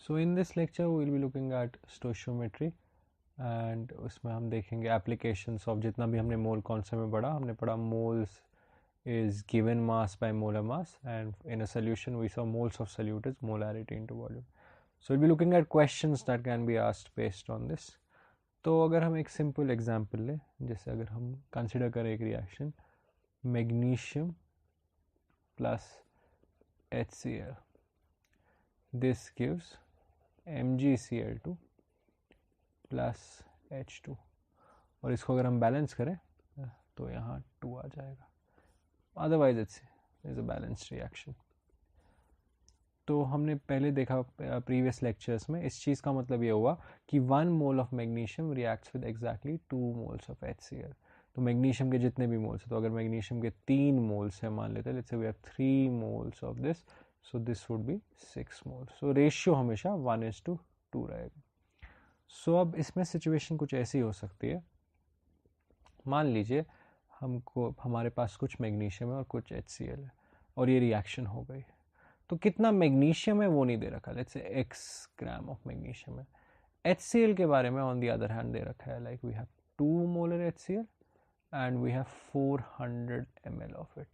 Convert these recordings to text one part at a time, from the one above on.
So in this lecture we will be looking at stoichiometry and उसमें हम देखेंगे applications of जितना भी हमने मोल कॉन्सेप्ट में पढ़ा, हमने पढ़ा moles is given mass by molar mass, and in a solution we saw moles of solute is molarity into volume. So we'll be looking at questions that can be asked based on this. तो अगर हम एक simple example लें, जैसे अगर हम consider करें एक reaction magnesium plus HCl, this gives MgCl2 plus H2, और इसको अगर हम बैलेंस करें तो यहाँ 2 आ जाएगा, otherwise it's a balanced reaction. तो हमने पहले देखा प्रीवियस लेक्चर्स में, इस चीज़ का मतलब ये हुआ कि 1 mole of magnesium reacts with exactly 2 moles of HCl. तो मैग्नीशियम के जितने भी मोल्स हैं, तो अगर मैग्नीशियम के 3 मोल्स हैं मान लेते हैं, let's say we have 3 moles of this, so this would be 6 moles. So ratio हमेशा 1:2 रहेगा. सो अब इसमें सिचुएशन कुछ ऐसी हो सकती है, मान लीजिए हमको हमारे पास कुछ मैग्नीशियम है और कुछ HCl है और ये रिएक्शन हो गई. तो कितना मैग्नीशियम है वो नहीं दे रखा, let's say x gram of magnesium है. HCl के बारे में ऑन द अदर हैंड दे रखा है, like we have 2 molar HCl and we have 400 ml of it.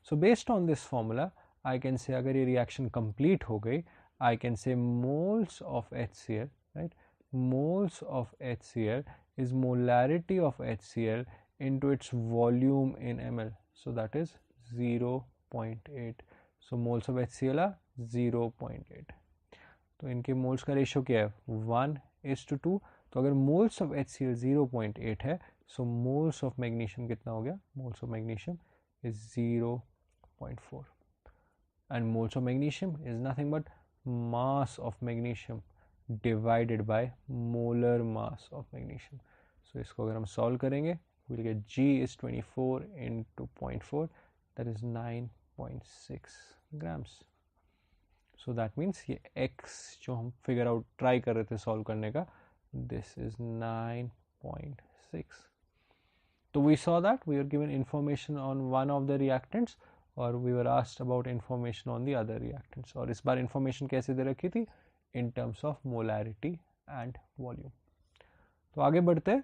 So based on this formula I can say अगर ये reaction complete हो गई, I can say moles of HCl, right? Moles of HCl is molarity of HCl into its volume in ml. So that is 0.8. So moles of HCl are 0.8. तो इनके moles का ratio क्या है 1:2. तो अगर moles of HCl 0.8 है, सो moles of magnesium कितना हो गया, moles of magnesium is 0.4 and moles of magnesium is nothing but mass of magnesium divided by molar mass of magnesium. So इसको अगर हम सॉल्व करेंगे we'll get G is 24 into 0.4, that is 9.6 grams. So that means ये X जो हम figure out try कर रहे थे solve करने का, this is 9.6. So we saw that we were given information on one of the reactants और we were asked about information on the other reactants, और इस बार information कैसे दे रखी थी, in terms of molarity and volume. तो आगे बढ़ते हैं,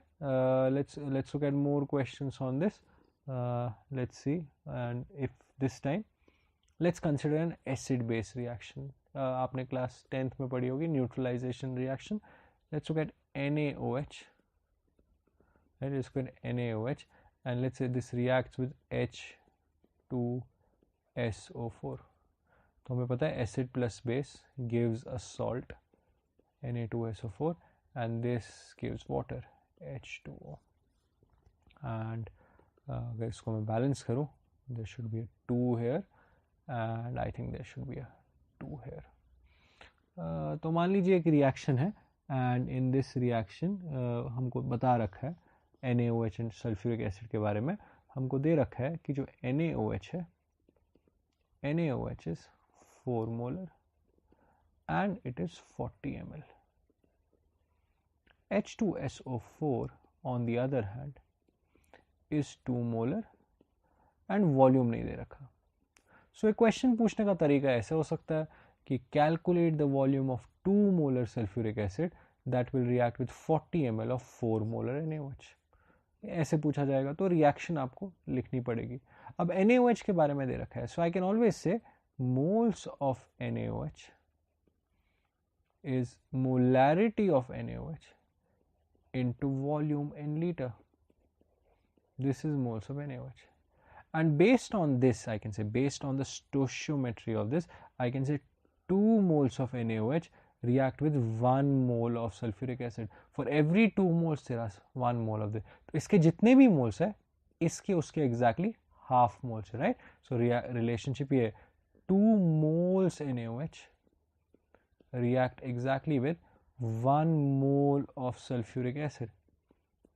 let's look at more questions on this. Let's see, and if this time let's consider an acid base reaction. आपने क्लास 10th में पढ़ी होगी neutralization reaction. Let's look at NaOH. Right, let's look at NaOH and let's say this reacts with H2SO4. तो हमें पता है acid plus base gives a salt Na2SO4 and this gives water H2O. and अगर इसको मैं balance करूँ, there should be a 2 here and I think there should be a 2 here. तो मान लीजिए एक रिएक्शन है and in this reaction हमको बता रखा है NaOH and सल्फ्यूरिक एसिड के बारे में, हमको दे रखा है कि जो NaOH है, NaOH is 4 molar and it is 40 ml. H2SO4 on the other hand is 2 molar and volume नहीं दे रखा. So एक क्वेश्चन पूछने का तरीका ऐसे हो सकता है कि calculate the volume of 2 molar sulfuric acid that will react with 40 ml of 4 molar NaOH. ऐसे पूछा जाएगा तो रिएक्शन आपको लिखनी पड़ेगी. अब NaOH के बारे में दे रखा है, so I can always say moles of NaOH is molarity of NaOH into volume in liter. This is moles of NaOH, and based on this I can say, based on the stoichiometry of this, I can say 2 moles of NaOH react with 1 mole of sulfuric acid. For every 2 moles there is 1 mole of this. तो इसके जितने भी moles है, इसके उसके exactly half moles है, right? So relationship ये 2 moles NaOH react exactly with 1 mole of sulfuric acid.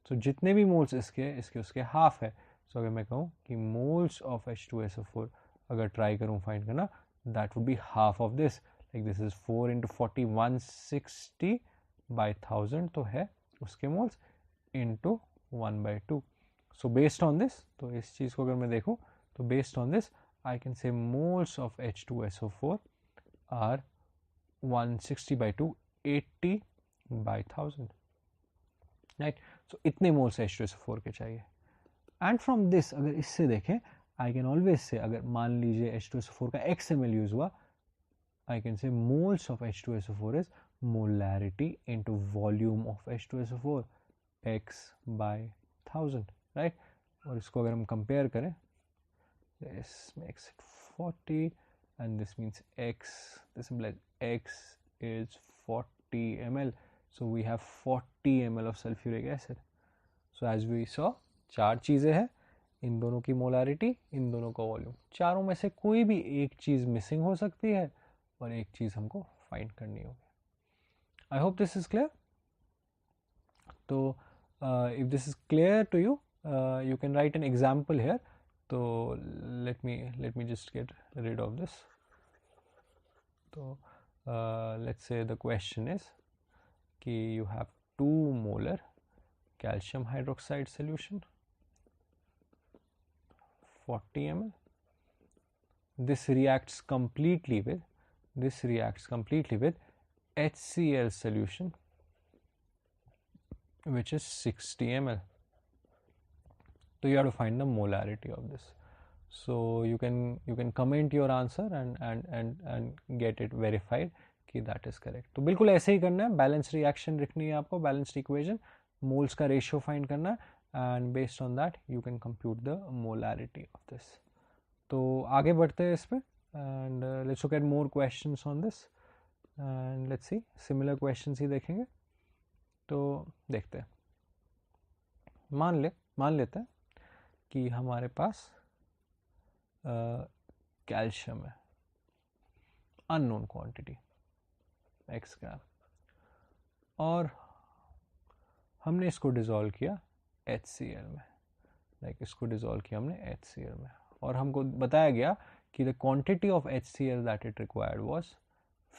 So जितने भी moles इसके उसके half है. So अगर मैं कहूँ कि moles of H2SO4 अगर try करूँ find करना, that would be half of this. Like this is 4 into 40, 160 by 1000 तो है उसके moles into 1/2. So based on this, तो इस चीज़ को अगर मैं देखूँ तो based on this I can say moles of H2SO4 are 160 by 2, 80 by 1000, right. सो इतने मोल्स H2SO4 के चाहिए. एंड फ्रॉम दिस अगर इससे देखें, आई कैन ऑलवेज से, अगर मान लीजिए H2SO4 का x ml यूज हुआ, I can say moles of H2SO4 is molarity into volume of H2SO4 x by 1000, right. और इसको अगर हम कंपेयर करें, this makes it 40 and this means x, this implies x is 40 ml, so we have 40 ml of sulfuric acid. So as we saw, चार चीज़ें हैं, इन दोनों की मोलारिटी, इन दोनों का वॉल्यूम, चारों में से कोई भी एक चीज़ मिसिंग हो सकती है और एक चीज़ हमको फाइंड करनी होगी. I hope this is clear. तो if this is clear to you, you can write an example here. So let me just get rid of this. So let's say the question is कि you have 2 molar calcium hydroxide solution, 40 ml. This reacts completely with HCl solution, which is 60 ml. So you have to find the molarity of this. So you can comment your answer and get it verified कि that is correct. तो बिल्कुल ऐसे ही करना है, balance reaction लिखनी है आपको, balanced equation, moles का रेशियो फाइंड करना है, and based on that you can compute the molarity of this. तो आगे बढ़ते हैं इस पे, and let's look at more questions on this, and let's see, similar questions ही देखेंगे. तो देखते हैं, मान लेते हैं कि हमारे पास कैल्शियम है, अननोन क्वांटिटी x ग्राम, और हमने इसको डिज़ोल्व किया HCl में, इसको डिज़ोल्व किया हमने HCl में, और हमको बताया गया कि the quantity of HCl that it required was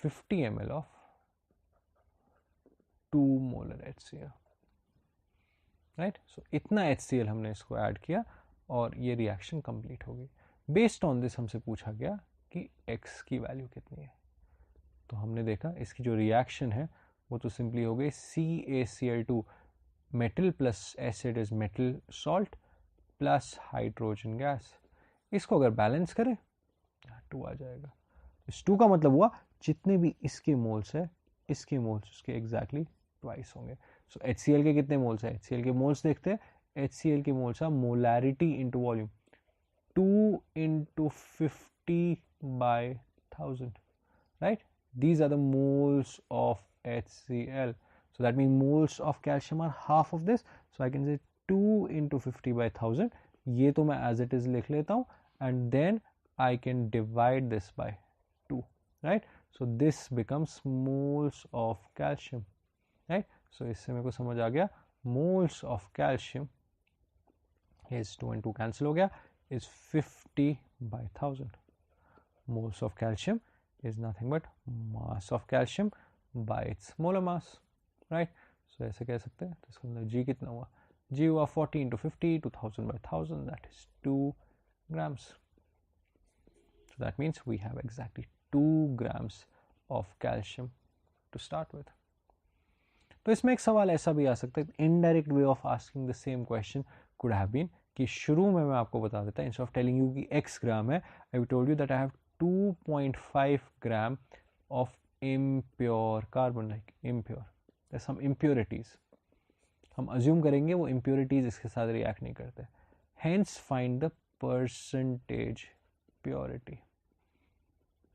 50 ml of 2 molar HCl, right. So इतना HCl हमने इसको ऐड किया और ये रिएक्शन कंप्लीट होगी. बेस्ड ऑन दिस हमसे पूछा गया कि x की वैल्यू कितनी है. तो हमने देखा इसकी जो रिएक्शन है वो तो सिंपली हो गई CaCl2, metal plus acid is metal salt plus hydrogen gas. इसको अगर बैलेंस करें 2 आ जाएगा. इस 2 का मतलब हुआ जितने भी इसके मोल्स है, इसके मोल्स उसके एग्जैक्टली ट्वाइस होंगे. सो HCl के कितने मोल्स है, HCl के मोल्स देखते हैं. HCl के मोल्स है molarity into volume, 2 into 50 by 1000, right? These are the moles of HCl. So that means moles of calcium are half of this. So I can say 2 into 50 by 1000. ये तो मैं as it is लिख लेता हूँ, and then I can divide this by 2, right? So this becomes moles of calcium, right? So इससे मेरे को समझ आ गया, moles of calcium is 2 and 2 cancel हो गया, is 50 by 1000. Moles of calcium is nothing but mass of calcium by its molar mass, right? So ऐसे कह सकते हैं. तो इसका मतलब G कितना हुआ, G हुआ 40 into 50 to 1000 by 1000, that is 2 grams. So that means we have exactly 2 grams of calcium to start with. तो इसमें एक सवाल ऐसा भी आ सकता है, indirect way of asking the same question could have been, कि शुरू में मैं आपको बता देता, इंस्टेड ऑफ टेलिंग यू कि x ग्राम है, I told you that I have 2.5 gram of impure carbon, like impure. There's some impurities. हम assume करेंगे वो impurities इसके साथ react नहीं करते. Hence find the percentage purity.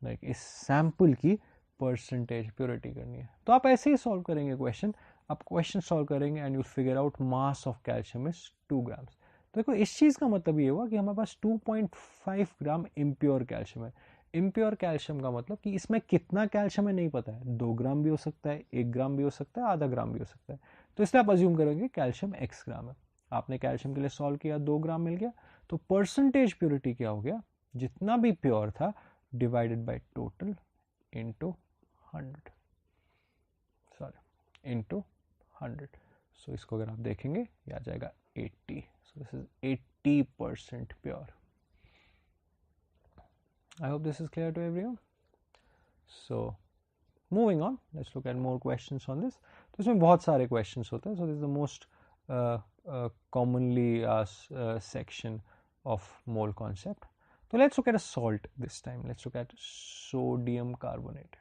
Like इस sample की percentage purity करनी है. तो आप ऐसे ही solve करेंगे question. आप question solve करेंगे and you'll figure out mass of calcium is 2 grams. तो देखो इस चीज़ का मतलब ये हुआ कि हमारे पास 2.5 ग्राम इम्प्योर कैल्शियम है. इम्प्योर कैल्शियम का मतलब कि इसमें कितना कैल्शियम है नहीं पता है, 2 ग्राम भी हो सकता है, 1 ग्राम भी हो सकता है, आधा ग्राम भी हो सकता है. तो इसलिए आप अज्यूम करेंगे कैल्शियम x ग्राम है. आपने कैल्शियम के लिए सॉल्व किया, 2 ग्राम मिल गया. तो परसेंटेज प्योरिटी क्या हो गया, जितना भी प्योर था divided by total into 100, sorry into 100. सो इसको अगर आप देखेंगे ये आ जाएगा 80. So this is 80% pure. I hope this is clear to everyone. So moving on, let's look at more questions on this. तो इसमें बहुत सारे क्वेश्चंस होते हैं. So this is the most commonly section of mole concept. So let's look at a salt this time. Let's look at sodium carbonate.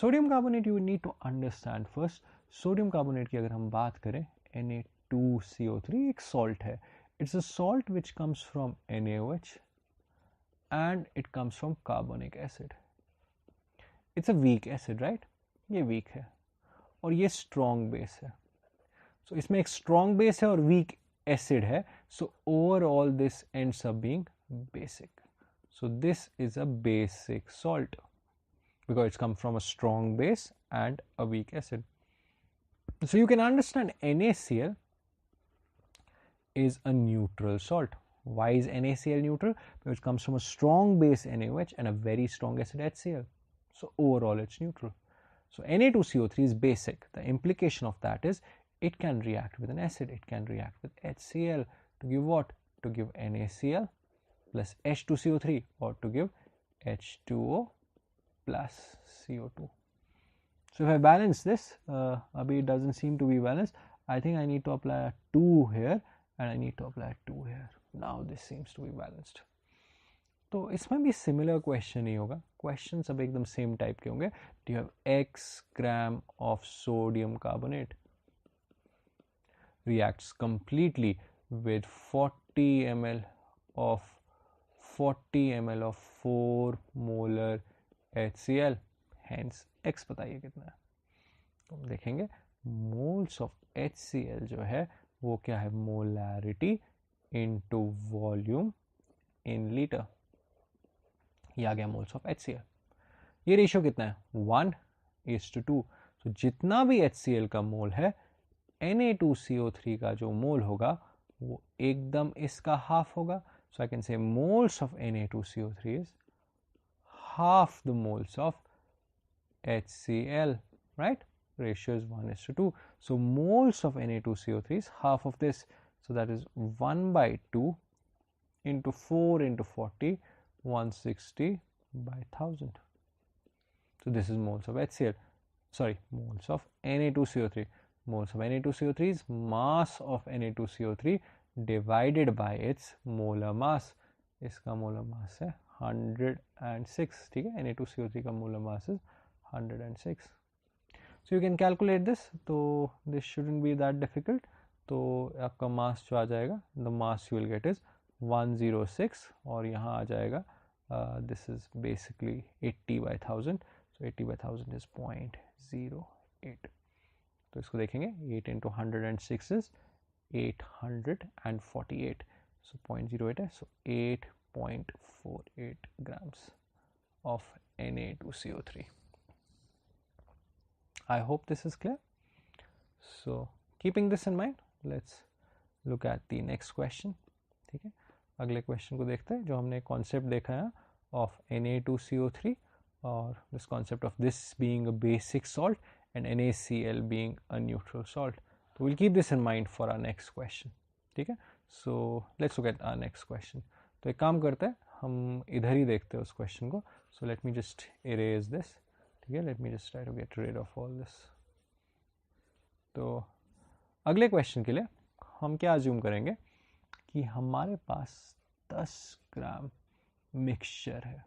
Sodium carbonate you need to understand first. Sodium carbonate की अगर हम बात करें, Na2CO3 एक salt है. It's a salt which comes from NaOH and it comes from carbonic acid. It's a weak acid, right? ये weak है और ये strong base है. So इसमें एक strong base है और weak acid है. So overall this ends up being basic. So this is a basic salt because it's come from a strong base and a weak acid. So you can understand NaCl is a neutral salt. Why is NaCl neutral? Because it comes from a strong base NaOH and a very strong acid HCl. So overall it's neutral. So Na2CO3 is basic. The implication of that is it can react with an acid. It can react with HCl to give what? To give NaCl plus H2CO3 or to give H2O plus CO2. So if I balance this, abhi it doesn't seem to be balanced. I think I need to apply a 2 here and I need to apply a 2 here. Now this seems to be balanced. तो इसमें भी similar question ही होगा. Question सब एकदम same type के होंगे. Do you have x gram of sodium carbonate reacts completely with 40 ml of 4 molar HCl. Hence x बताइए कितना है. तो हम देखेंगे moles of HCl जो है वो क्या है, molarity into volume in liter. ये आ गया moles of HCl. ये रेशियो कितना है, 1:2. तो जितना भी HCl का मोल है Na2CO3 का जो मोल होगा वो एकदम इसका हाफ होगा. So I can say moles of Na2CO3 is half the moles of HCl, right? Ratio is 1:2. So moles of Na2CO3 is half of this. So that is 1/2 into 4 into 40, 160 by 1000. So this is moles of HCl. Sorry, moles of Na2CO3. Moles of Na2CO3 is mass of Na2CO3 divided by its molar mass. इसका molar mass है 106. ठीक है, Na2CO3 का molar mass is 106. So you can calculate this. तो this shouldn't be that difficult. तो आपका mass जो आ जाएगा, the mass you will get is 106 और यहाँ आ जाएगा this is basically 80/1000. So 80/1000 is 0.08. तो इसको देखेंगे 8 into 106 is 848. So 0.08 है. So 8.48 grams of Na2CO3. I hope this is clear. So keeping this in mind, let's look at the next question. ठीक है, अगले क्वेश्चन को देखते हैं. जो हमने कॉन्सेप्ट देखा है of Na2CO3 और this concept of this being a basic salt and NaCl being a neutral salt. So we'll keep this in mind for our next question. ठीक है, so let's look at our next question. तो एक काम करते हैं, हम इधर ही देखते हैं उस क्वेश्चन को. So let me just erase this. ठीक है, let me just try to get rid of all this. तो अगले क्वेश्चन के लिए हम क्या अज्यूम करेंगे कि हमारे पास 10 ग्राम मिक्सचर है.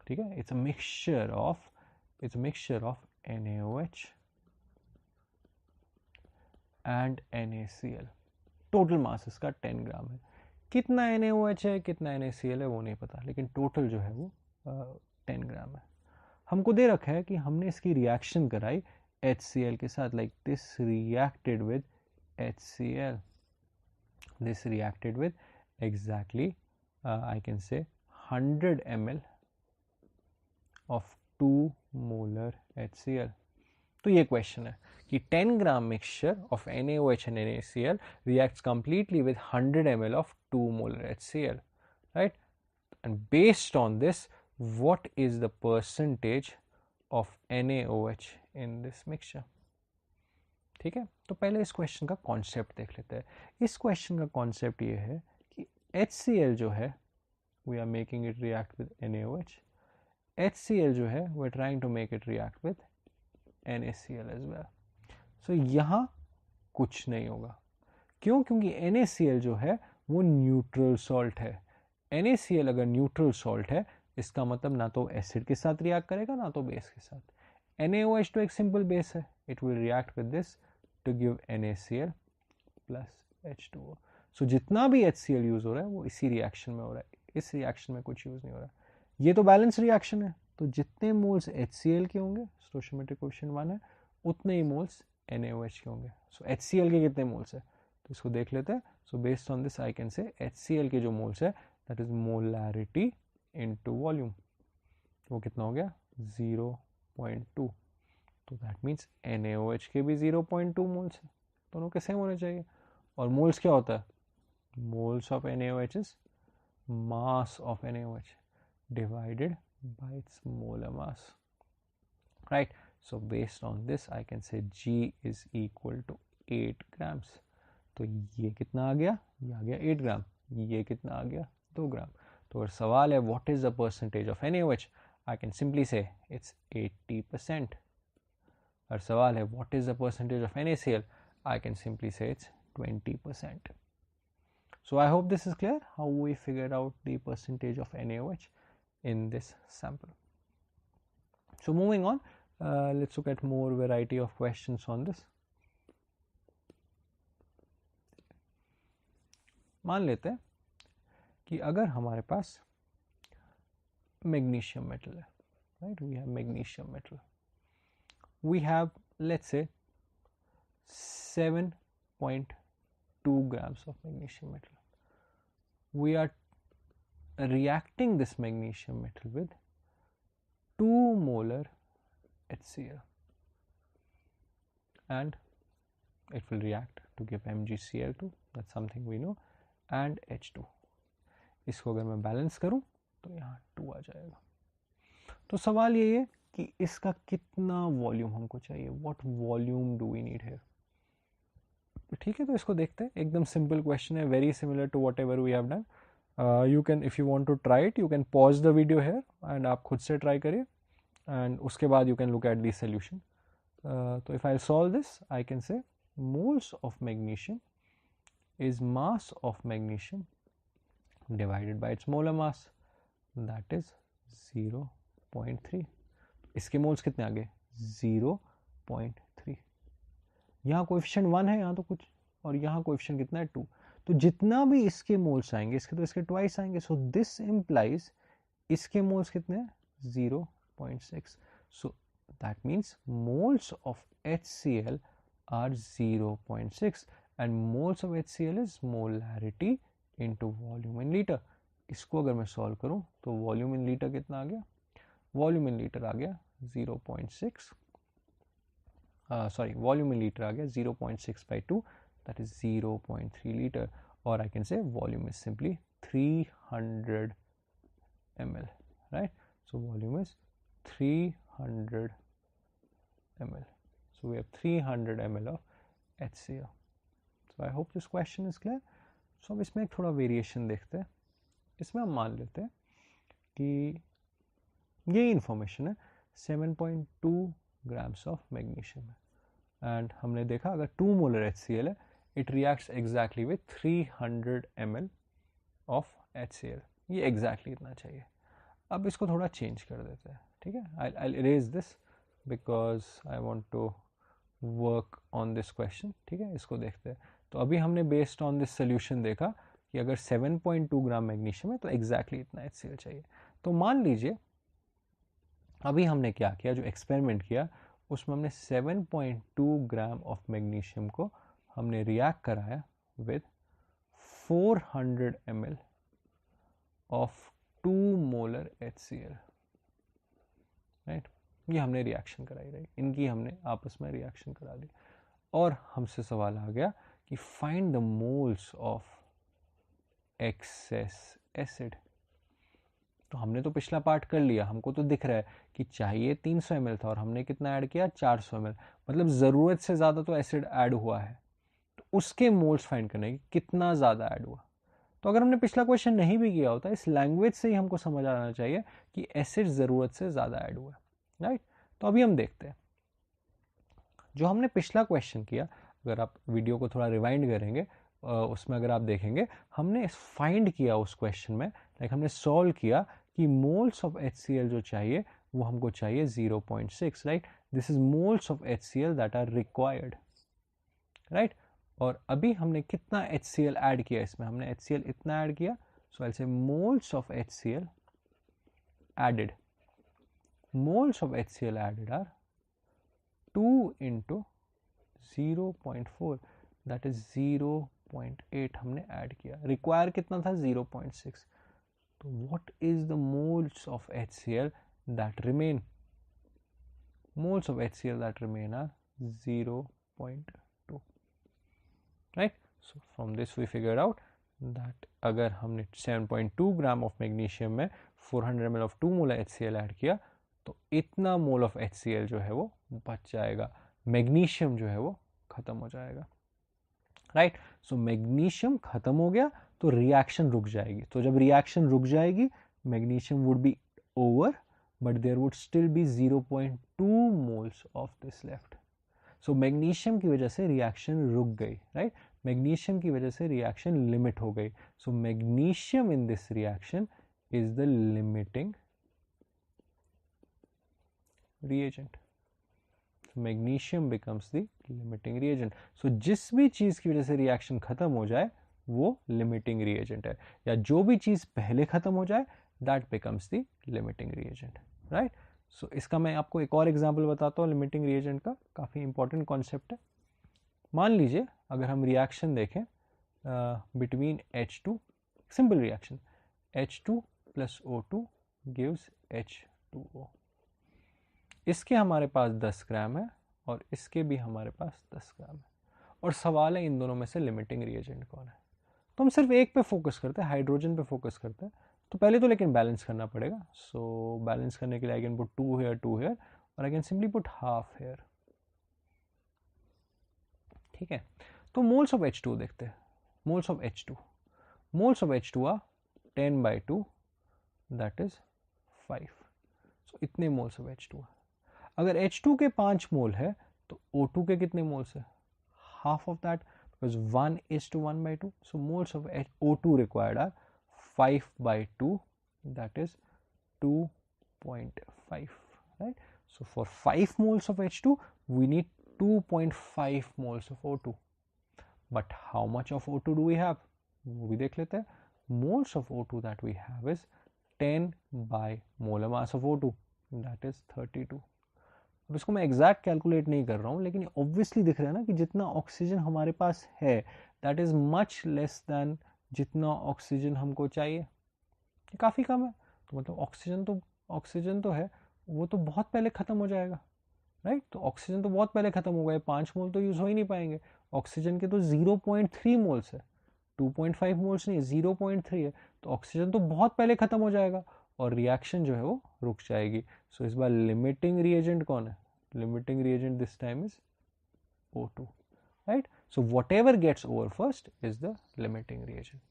ठीक है, it's a mixture of NaOH and NaCl. Total mass इसका 10 ग्राम है. कितना NaOH है कितना NaCl है वो नहीं पता, लेकिन टोटल जो है वो 10 ग्राम है. हमको दे रखा है कि हमने इसकी रिएक्शन कराई HCl के साथ. Like this reacted with HCl. This reacted with exactly I can say 100 ml of 2 molar HCl. तो ये क्वेश्चन है कि 10 ग्राम mixture of NaOH and NaCl reacts completely with 100 ml of 2 molar HCl, right? And based on this, what is the percentage of NaOH in this mixture? ठीक है, तो पहले इस question का कॉन्सेप्ट देख लेते हैं. इस क्वेश्चन का कॉन्सेप्ट ये है कि HCl जो है we are making it react with NaOH HCl जो है we're trying to make it react with NaCl as well. So यहाँ कुछ नहीं होगा. क्यों? क्योंकि NaCl जो है वो न्यूट्रल सॉल्ट है. NaCl अगर न्यूट्रल सॉल्ट है इसका मतलब ना तो एसिड के साथ रिएक्ट करेगा ना तो बेस के साथ. NaOH तो एक सिंपल बेस है. It will react with this to give NaCl plus H2O. So जितना भी HCl यूज हो रहा है वो इसी रिएक्शन में हो रहा है. इस रिएक्शन में कुछ यूज नहीं हो रहा. ये तो बैलेंस रिएक्शन है, तो जितने मोल्स HCl के होंगे, स्टोइचियोमेट्रिक कोएफिशिएंट 1 है, उतने ही मोल्स NaOH के होंगे. सो HCl के कितने मोल्स है तो इसको देख लेते हैं. So based on this I can say HCl के जो मोल्स है that is molarity into volume. वो कितना हो गया 0.2. तो दैट मीन्स NaOH के भी 0.2 मोल्स है. दोनों के सेम होने चाहिए. और मोल्स क्या होता है? Moles of NaOH is mass of NaOH divided by its molar mass, right? So based on this I can say G is equal to 8 grams. तो ये कितना आ गया? ये आ गया 8 ग्राम. ये कितना आ गया? 2 ग्राम. तो अगर सवाल है what is the percentage of NaOH, I can simply say it's 80%. और सवाल है what is the percentage of NaCl, I can simply say it's 20%. So I hope this is clear how we figured out the percentage of NaOH in this sample. So moving on, let's look at more variety of questions on this. मान लेते हैं कि अगर हमारे पास magnesium metal है, right? We have magnesium metal. We have, let's say, 7.2 grams of magnesium metal. We are reacting this magnesium metal with 2 molar HCl, and it will react to give MgCl2, that's something we know, and H2. इसको अगर मैं balance करूं तो यहाँ 2 आ जाएगा. तो सवाल ये है कि इसका कितना वॉल्यूम हमको चाहिए. What volume do we need here. ठीक है, तो इसको देखते हैं. एकदम सिंपल क्वेश्चन है, very similar to whatever we have done. You can, if you want to try it, you can pause the video here and आप खुद से try करिए, and उसके बाद you can look at the solution. तो if I solve this, I can say moles of magnesium is mass of magnesium divided by its molar mass, that is 0.3. इसके moles कितने आ गए? 0.3. यहाँ कोएफिशिएंट 1 है, यहाँ तो कुछ, और यहाँ कोएफिशिएंट कितना है 2. तो जितना भी इसके मोल्स आएंगे, इसके तो इसके ट्वाइस आएंगे. सो दिस इम्प्लाइज इसके मोल्स कितने हैं? 0.6. So that means moles of HCl are 0.6 and moles of HCl is molarity into volume in litre. इसको अगर मैं सॉल्व करूं तो वॉल्यूम इन लीटर कितना आ गया? वॉल्यूम इन लीटर आ गया 0.6, वॉल्यूम इन लीटर आ गया 0.6 by 2, that is 0.3 liter, or I can say volume is simply 300 ml, right? So volume is 300 ml. So we have 300 ml of HCl. So I hope this question is clear. So अब इसमें एक थोड़ा variation देखते हैं. इसमें हम मान लेते हैं कि ये इंफॉर्मेशन है 7.2 grams of magnesium है, एंड हमने देखा अगर 2 molar HCl है, it reacts exactly with 300 ml of HCl. ये exactly इतना चाहिए. अब इसको थोड़ा चेंज कर देते हैं. ठीक है, I'll erase this because I want to work on this question. ठीक है, इसको देखते हैं. तो अभी हमने based on this solution देखा कि अगर 7.2 ग्राम मैग्नीशियम है तो exactly इतना HCl चाहिए. तो मान लीजिए अभी हमने क्या किया, जो एक्सपेरिमेंट किया उसमें हमने 7.2 ग्राम ऑफ मैग्नीशियम को हमने रिएक्ट कराया with 400 ml of 2 molar HCl, right. ये हमने रिएक्शन कराई, राइट. इनकी हमने आपस में रिएक्शन करा दी, और हमसे सवाल आ गया कि find the moles of excess acid. तो हमने तो पिछला पार्ट कर लिया, हमको तो दिख रहा है कि चाहिए 300 ml था और हमने कितना ऐड किया? 400 ml. मतलब ज़रूरत से ज़्यादा तो एसिड ऐड हुआ है, तो उसके मोल्स फाइंड करने की कितना ज़्यादा ऐड हुआ. तो अगर हमने पिछला क्वेश्चन नहीं भी किया होता, इस लैंग्वेज से ही हमको समझ आना चाहिए कि एसिड ज़रूरत से ज़्यादा ऐड हुआ है, राइट। तो अभी हम देखते हैं जो हमने पिछला क्वेश्चन किया, अगर आप वीडियो को थोड़ा रिवाइंड करेंगे उसमें अगर आप देखेंगे हमने फाइंड किया उस क्वेश्चन में, लाइक हमने सॉल्व किया कि मोल्स ऑफ HCl जो चाहिए वो हमको चाहिए 0.6, right. This is moles of HCl that are required, right. और अभी हमने कितना HCl ऐड किया, इसमें हमने HCl इतना ऐड किया, सो आई से moles of HCl added, moles of HCl added are 2 into 0.4 that is 0.8 हमने ऐड किया, रिक्वायर कितना था 0.6, तो what is the moles of HCl that remain? Moles of HCl that remain are 0.2, right? So from this we figured out that अगर हमने 7.2 ग्राम of magnesium में 400 ml of 2 mole HCl add किया तो इतना मोल ऑफ HCl जो है वो बच जाएगा, मैग्नीशियम जो है वो खत्म हो जाएगा, राइट। सो मैग्नीशियम खत्म हो गया तो रिएक्शन रुक जाएगी, तो जब रिएक्शन रुक जाएगी magnesium would be over but there would still be 0.2 moles of this left. So magnesium की वजह से रिएक्शन रुक गई, राइट। मैग्नीशियम की वजह से रिएक्शन लिमिट हो गई, so magnesium in this reaction is the limiting reagent. So magnesium becomes the limiting reagent. So जिस भी चीज की वजह से रिएक्शन खत्म हो जाए वो limiting reagent है, या जो भी चीज पहले खत्म हो जाए that becomes the limiting reagent, right? So इसका मैं आपको एक और एग्जांपल बताता हूँ limiting reagent का, काफी इंपॉर्टेंट कॉन्सेप्ट है। मान लीजिए अगर हम रिएक्शन देखें between H2, simple reaction H2 plus O2 gives H2O, इसके हमारे पास 10 ग्राम है और इसके भी हमारे पास 10 ग्राम है, और सवाल है इन दोनों में से लिमिटिंग रिएजेंट कौन है। तो हम सिर्फ एक पे फोकस करते हैं, हाइड्रोजन पे फोकस करते हैं, तो पहले तो लेकिन बैलेंस करना पड़ेगा। सो बैलेंस करने के लिए I can put 2 here 2 here और I can simply put half here, ठीक है। तो मोल्स ऑफ H2 देखते हैं, moles of H2 are 10/2 that is 5, so इतने मोल्स ऑफ H2 है। अगर H2 के 5 मोल है तो O2 के कितने मोल्स है, half of that, because 1:1/2, so moles of O2 required are 5/2 that is 2.5, right. So for 5 moles of H2 we need 2.5 moles of O2, but how much of O2 do we have, वो भी देख लेते हैं। Moles of O2 that we have is 10 by molar mass of O2 that is 32। अब इसको मैं exact calculate नहीं कर रहा हूँ, लेकिन ऑब्वियसली दिख रहा है ना कि जितना ऑक्सीजन हमारे पास है that is much less than जितना ऑक्सीजन हमको चाहिए, ये काफ़ी कम है। तो मतलब ऑक्सीजन तो है वो तो बहुत पहले ख़त्म हो जाएगा, राइट। तो ऑक्सीजन तो बहुत पहले ख़त्म हो गए, 5 मोल तो यूज़ हो ही नहीं पाएंगे। ऑक्सीजन के तो 0.3 मोल्स है, 2.5 मोल्स नहीं, 0.3 है, तो ऑक्सीजन तो बहुत पहले ख़त्म हो जाएगा और रिएक्शन जो है वो रुक जाएगी। सो इस बार लिमिटिंग रिएजेंट कौन है, limiting reagent this time is O2, right. So whatever gets over first is the limiting reagent,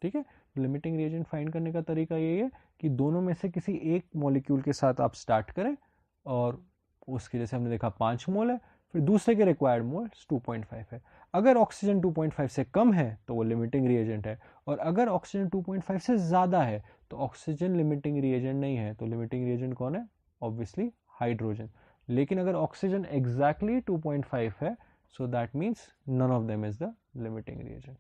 ठीक है। लिमिटिंग रिएजेंट फाइंड करने का तरीका यही है कि दोनों में से किसी एक मॉलिक्यूल के साथ आप स्टार्ट करें और उसके जैसे हमने देखा 5 मोल है, फिर दूसरे के रिक्वायर्ड मोल्स 2.5 है। अगर ऑक्सीजन 2.5 से कम है तो वो लिमिटिंग रिएजेंट है, और अगर ऑक्सीजन 2.5 से ज़्यादा है तो ऑक्सीजन लिमिटिंग रिएजेंट नहीं है। तो लिमिटिंग रिएजेंट कौन है, ऑब्वियसली हाइड्रोजन। लेकिन अगर ऑक्सीजन एग्जैक्टली 2.5 है so that means none of them is the limiting reagent.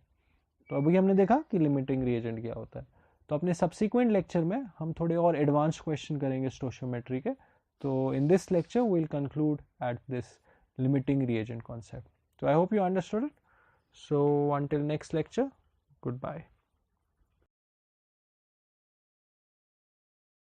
तो अभी हमने देखा कि लिमिटिंग रिएजेंट क्या होता है। तो अपने सब्सिक्वेंट लेक्चर में हम थोड़े और एडवांस क्वेश्चन करेंगे स्टोइचियोमेट्री के। तो in this lecture we'll conclude at this limiting reagent concept. So I hope you understood it. So until next lecture, goodbye.